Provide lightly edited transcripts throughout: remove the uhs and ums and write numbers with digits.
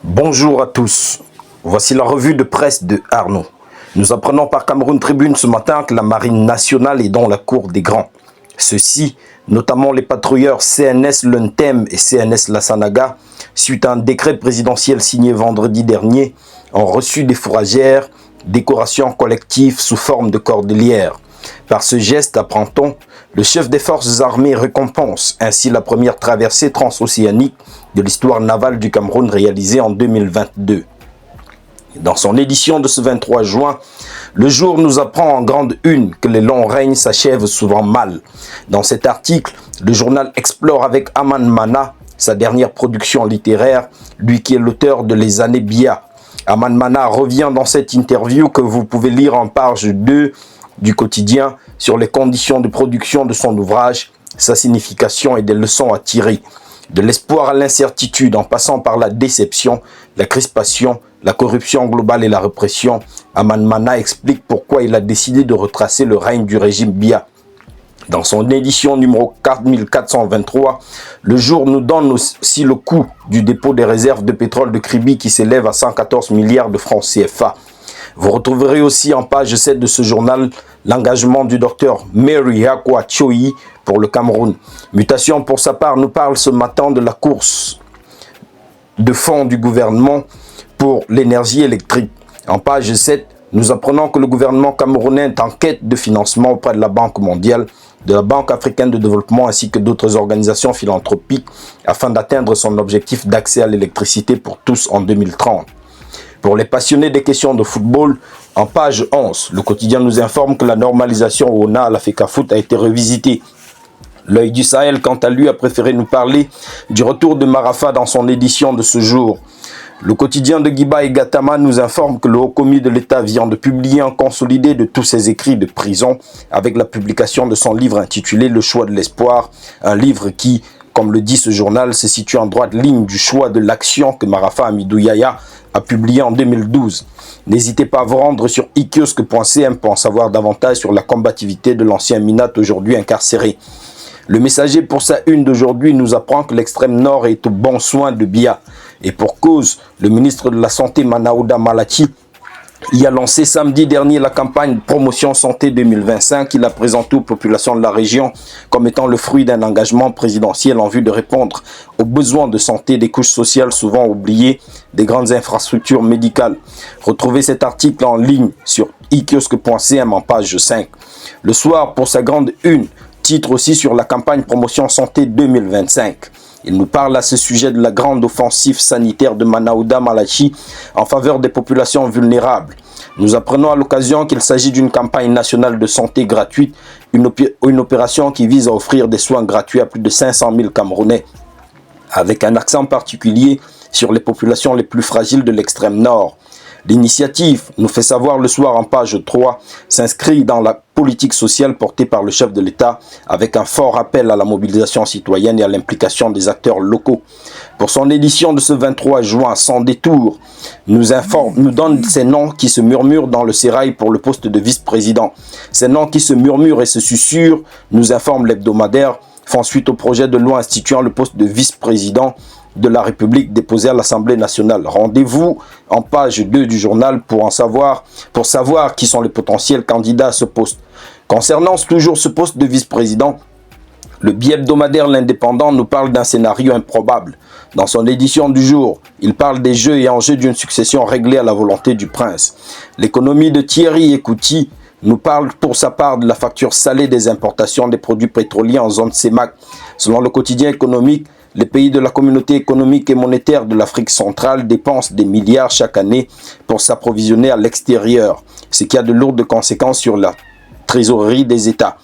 Bonjour à tous, voici la revue de presse de Arnaud. Nous apprenons par Cameroun Tribune ce matin que la Marine nationale est dans la cour des grands. Ceux-ci, notamment les patrouilleurs CNS Lentem et CNS Lassanaga, suite à un décret présidentiel signé vendredi dernier, ont reçu des fourragères, décorations collectives sous forme de cordelières. Par ce geste, apprend-on, le chef des forces armées récompense ainsi la première traversée transocéanique de l'histoire navale du Cameroun réalisée en 2022. Dans son édition de ce 23 juin, Le Jour nous apprend en grande une que les longs règnes s'achèvent souvent mal. Dans cet article, le journal explore avec Aman Mana sa dernière production littéraire, lui qui est l'auteur de Les Années Biya. Aman Mana revient dans cette interview que vous pouvez lire en page 2 du quotidien sur les conditions de production de son ouvrage, sa signification et des leçons à tirer. De l'espoir à l'incertitude en passant par la déception, la crispation, la corruption globale et la répression, Aman Mana explique pourquoi il a décidé de retracer le règne du régime Biya. Dans son édition numéro 4423, Le Jour nous donne aussi le coût du dépôt des réserves de pétrole de Kribi qui s'élève à 114 milliards de francs CFA. Vous retrouverez aussi en page 7 de ce journal l'engagement du docteur Mary Hakwa Choi pour le Cameroun. Mutation pour sa part nous parle ce matin de la course de fonds du gouvernement pour l'énergie électrique. En page 7, nous apprenons que le gouvernement camerounais est en quête de financement auprès de la Banque mondiale, de la Banque africaine de développement ainsi que d'autres organisations philanthropiques afin d'atteindre son objectif d'accès à l'électricité pour tous en 2030. Pour les passionnés des questions de football, en page 11, le quotidien nous informe que la normalisation au ONA à la FECAFOOT a été revisitée. L'œil du Sahel, quant à lui, a préféré nous parler du retour de Marafa dans son édition de ce jour. Le quotidien de Guiba et Gatama nous informe que le haut commis de l'État vient de publier un consolidé de tous ses écrits de prison avec la publication de son livre intitulé Le choix de l'espoir, un livre qui, comme le dit ce journal, se situe en droite ligne du choix de l'action que Marafa Hamidou Yahya a publié en 2012. N'hésitez pas à vous rendre sur ikiosque.cm pour en savoir davantage sur la combativité de l'ancien Minat aujourd'hui incarcéré. Le Messager pour sa une d'aujourd'hui nous apprend que l'extrême nord est au bon soin de Biya. Et pour cause, le ministre de la Santé Manaouda Malachi y a lancé samedi dernier la campagne Promotion Santé 2025 qu'il a présentée aux populations de la région comme étant le fruit d'un engagement présidentiel en vue de répondre aux besoins de santé des couches sociales souvent oubliées des grandes infrastructures médicales. Retrouvez cet article en ligne sur ikiosque.cm en page 5. Le Soir, pour sa grande une, titre aussi sur la campagne Promotion Santé 2025. Il nous parle à ce sujet de la grande offensive sanitaire de Manaouda Malachi en faveur des populations vulnérables. Nous apprenons à l'occasion qu'il s'agit d'une campagne nationale de santé gratuite, une opération qui vise à offrir des soins gratuits à plus de 500 000 Camerounais, avec un accent particulier sur les populations les plus fragiles de l'extrême nord. L'initiative, nous fait savoir le soir en page 3, s'inscrit dans la politique sociale portée par le chef de l'État avec un fort appel à la mobilisation citoyenne et à l'implication des acteurs locaux. Pour son édition de ce 23 juin, sans détour, nous donne ces noms qui se murmurent dans le sérail pour le poste de vice-président. Ces noms qui se murmurent et se susurrent, nous informe l'hebdomadaire, font suite au projet de loi instituant le poste de vice-président de la République déposé à l'Assemblée nationale. Rendez-vous en page 2 du journal pour savoir qui sont les potentiels candidats à ce poste. Concernant toujours ce poste de vice-président, le bi-hebdomadaire L'Indépendant nous parle d'un scénario improbable. Dans son édition du jour, il parle des jeux et enjeux d'une succession réglée à la volonté du prince. L'économie de Thierry Ekouti nous parle pour sa part de la facture salée des importations des produits pétroliers en zone CEMAC. Selon le quotidien économique, les pays de la communauté économique et monétaire de l'Afrique centrale dépensent des milliards chaque année pour s'approvisionner à l'extérieur, ce qui a de lourdes conséquences sur la trésorerie des États.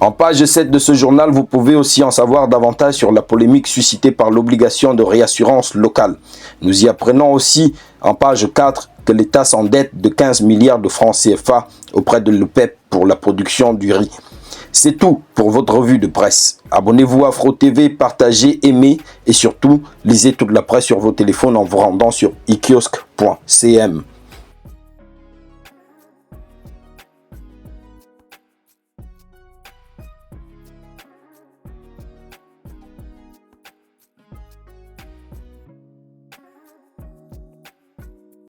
En page 7 de ce journal, vous pouvez aussi en savoir davantage sur la polémique suscitée par l'obligation de réassurance locale. Nous y apprenons aussi en page 4 que l'État s'endette de 15 milliards de francs CFA auprès de l'OPEP pour la production du riz. C'est tout pour votre revue de presse. Abonnez-vous à Afro TV, partagez, aimez et surtout, lisez toute la presse sur vos téléphones en vous rendant sur ikiosque.cm.